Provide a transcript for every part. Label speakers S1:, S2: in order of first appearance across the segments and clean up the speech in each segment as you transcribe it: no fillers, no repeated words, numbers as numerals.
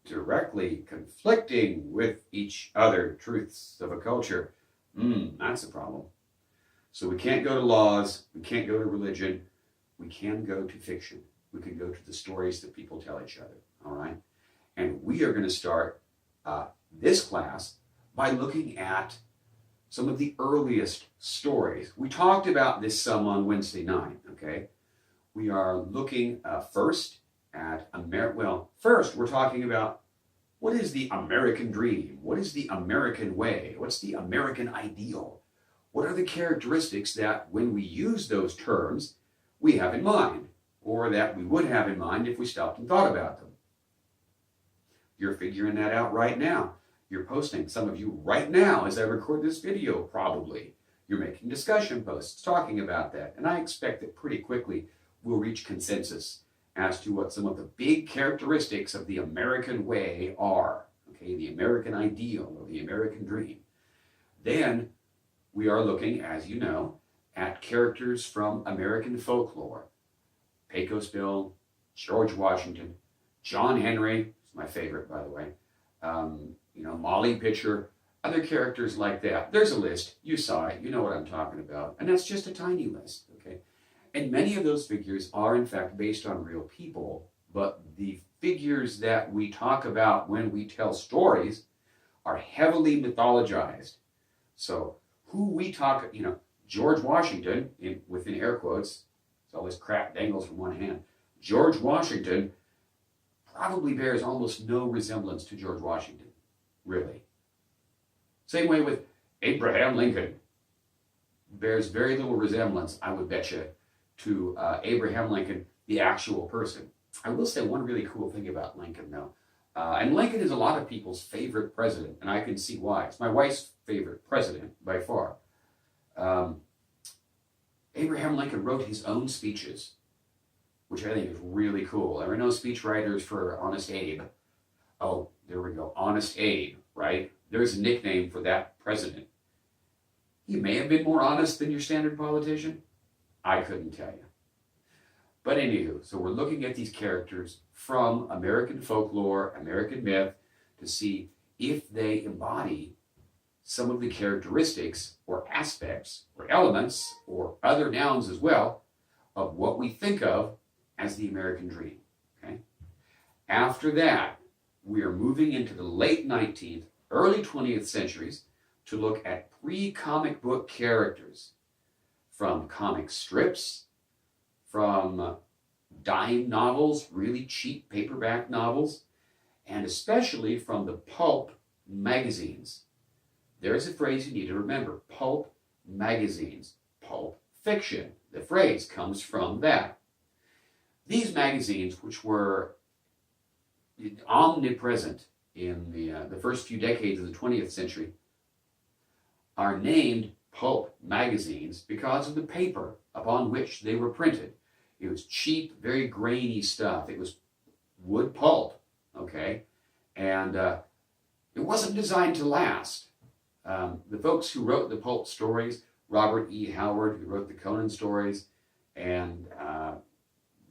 S1: directly conflicting with each other truths of a culture, that's a problem. So we can't go to laws, we can't go to religion, we can go to fiction. We can go to the stories that people tell each other, all right? And we are going to start this class by looking at some of the earliest stories. We talked about this some on Wednesday night, okay? We are looking first at first we're talking about what is the American dream? What is the American way? What's the American ideal? What are the characteristics that when we use those terms, we have in mind, or that we would have in mind if we stopped and thought about them? You're figuring that out right now. You're posting, some of you right now as I record this video, probably. You're making discussion posts talking about that. And I expect that pretty quickly we'll reach consensus as to what some of the big characteristics of the American way are. Okay, the American ideal or the American dream. Then we are looking, as you know, at characters from American folklore. Pecos Bill, George Washington, John Henry, my favorite, by the way. Molly Pitcher, other characters like that. There's a list. You saw it. You know what I'm talking about. And that's just a tiny list, okay? And many of those figures are, in fact, based on real people. But the figures that we talk about when we tell stories are heavily mythologized. So who we talk, George Washington, within air quotes, it's all this crap dangles from one hand. George Washington probably bears almost no resemblance to George Washington, really. Same way with Abraham Lincoln. Bears very little resemblance, I would bet you, to Abraham Lincoln, the actual person. I will say one really cool thing about Lincoln, though. And Lincoln is a lot of people's favorite president, and I can see why. It's my wife's favorite president, by far. Abraham Lincoln wrote his own speeches, which I think is really cool. There are no speechwriters for Honest Abe. Oh, there we go. Honest Abe, right? There's a nickname for that president. He may have been more honest than your standard politician. I couldn't tell you. But anywho, so we're looking at these characters from American folklore, American myth, to see if they embody some of the characteristics or aspects or elements or other nouns as well of what we think of as the American dream. Okay? After that, we are moving into the late 19th, early 20th centuries to look at pre-comic book characters from comic strips, from dime novels, really cheap paperback novels, and especially from the pulp magazines. There's a phrase you need to remember, pulp magazines, pulp fiction. The phrase comes from that. These magazines, which were omnipresent in the first few decades of the 20th century, are named pulp magazines because of the paper upon which they were printed. It was cheap, very grainy stuff. It was wood pulp, okay? And it wasn't designed to last. The folks who wrote the pulp stories, Robert E. Howard, who wrote the Conan stories, and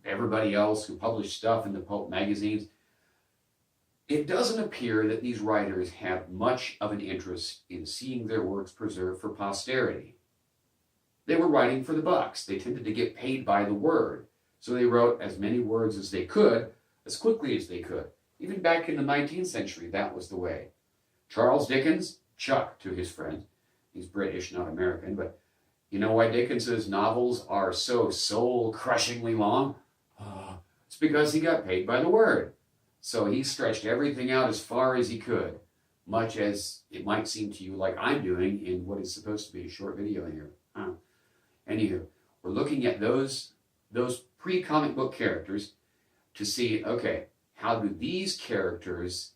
S1: everybody else who published stuff in the pulp magazines, it doesn't appear that these writers had much of an interest in seeing their works preserved for posterity. They were writing for the bucks. They tended to get paid by the word. So they wrote as many words as they could, as quickly as they could. Even back in the 19th century, that was the way. Charles Dickens, Chuck to his friend, he's British, not American, but you know why Dickens's novels are so soul-crushingly long? It's because he got paid by the word. So he stretched everything out as far as he could, much as it might seem to you like I'm doing in what is supposed to be a short video here. Anywho, we're looking at those pre-comic book characters to see, okay, how do these characters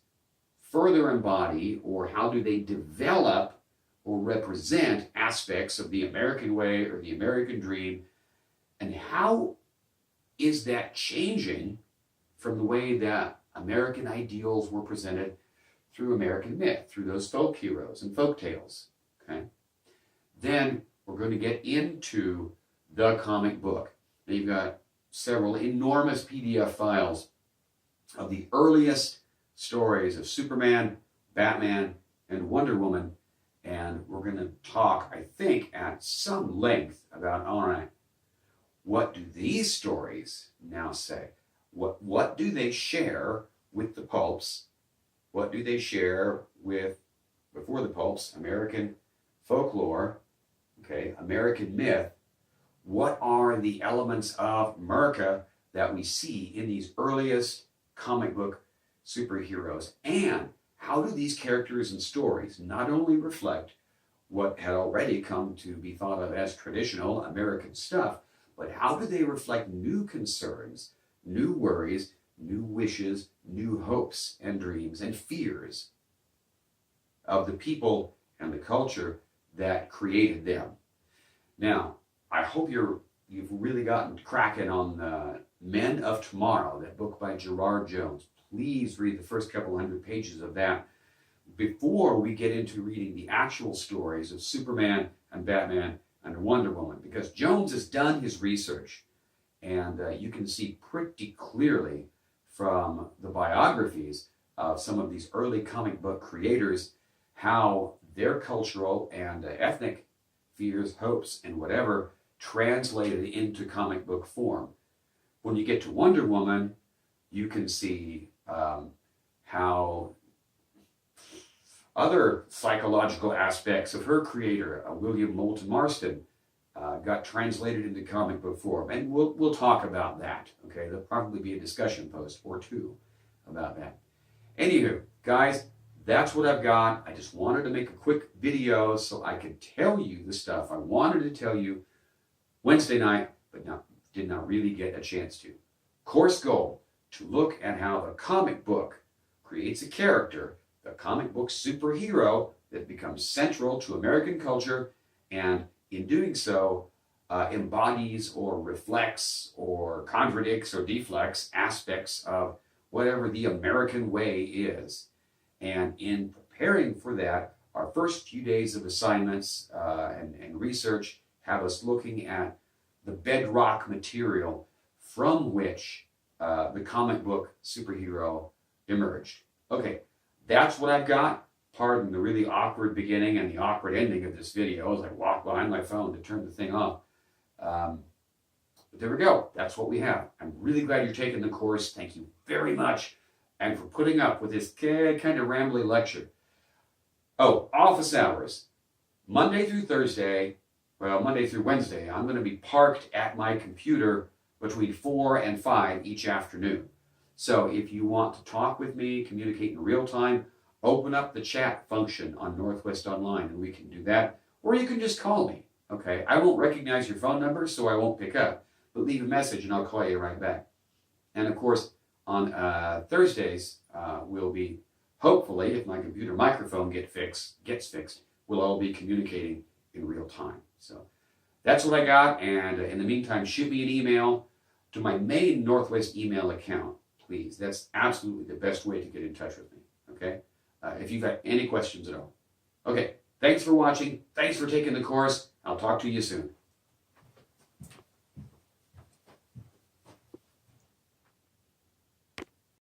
S1: further embody, or how do they develop or represent aspects of the American way or the American dream, and how is that changing from the way that American ideals were presented through American myth, through those folk heroes and folk tales, okay? Then we're going to get into the comic book. Now you've got several enormous PDF files of the earliest stories of Superman, Batman, and Wonder Woman. And we're going to talk, I think, at some length about, all right, what do these stories now say? What do they share with the pulps? What do they share with, before the pulps, American folklore, okay, American myth? What are the elements of America that we see in these earliest comic book superheroes? And how do these characters and stories not only reflect what had already come to be thought of as traditional American stuff, but how do they reflect new concerns, new worries, new wishes, new hopes and dreams and fears of the people and the culture that created them? Now, I hope you've really gotten cracking on Men of Tomorrow, that book by Gerard Jones. Please read the first couple hundred pages of that before we get into reading the actual stories of Superman and Batman and Wonder Woman, because Jones has done his research, and you can see pretty clearly from the biographies of some of these early comic book creators how their cultural and ethnic fears, hopes, and whatever translated into comic book form. When you get to Wonder Woman, you can see how other psychological aspects of her creator, William Moulton Marston, got translated into comic book form. And we'll talk about that, okay? There'll probably be a discussion post or two about that. Anywho, guys, that's what I've got. I just wanted to make a quick video so I could tell you the stuff I wanted to tell you Wednesday night, but did not really get a chance to. Course goal, to look at how the comic book creates a character, the comic book superhero that becomes central to American culture, and in doing so, embodies or reflects or contradicts or deflects aspects of whatever the American way is. And in preparing for that, our first few days of assignments and research have us looking at the bedrock material from which the comic book superhero emerged. Okay, that's what I've got. Pardon the really awkward beginning and the awkward ending of this video as I walk behind my phone to turn the thing off. But there we go. That's what we have. I'm really glad you're taking the course. Thank you very much. And for putting up with this kind of rambly lecture. Oh, office hours. Monday through Thursday, well, Monday through Wednesday, I'm going to be parked at my computer between 4 and 5 each afternoon. So if you want to talk with me, communicate in real time, open up the chat function on Northwest Online and we can do that. Or you can just call me, okay? I won't recognize your phone number, so I won't pick up. But leave a message and I'll call you right back. And of course, on Thursdays, we'll be, hopefully, if my computer microphone gets fixed, we'll all be communicating in real time. So that's what I got. And in the meantime, shoot me an email to my main Northwest email account, please. That's absolutely the best way to get in touch with me, okay? If you've got any questions at all. Okay, thanks for watching. Thanks for taking the course. I'll talk to you soon.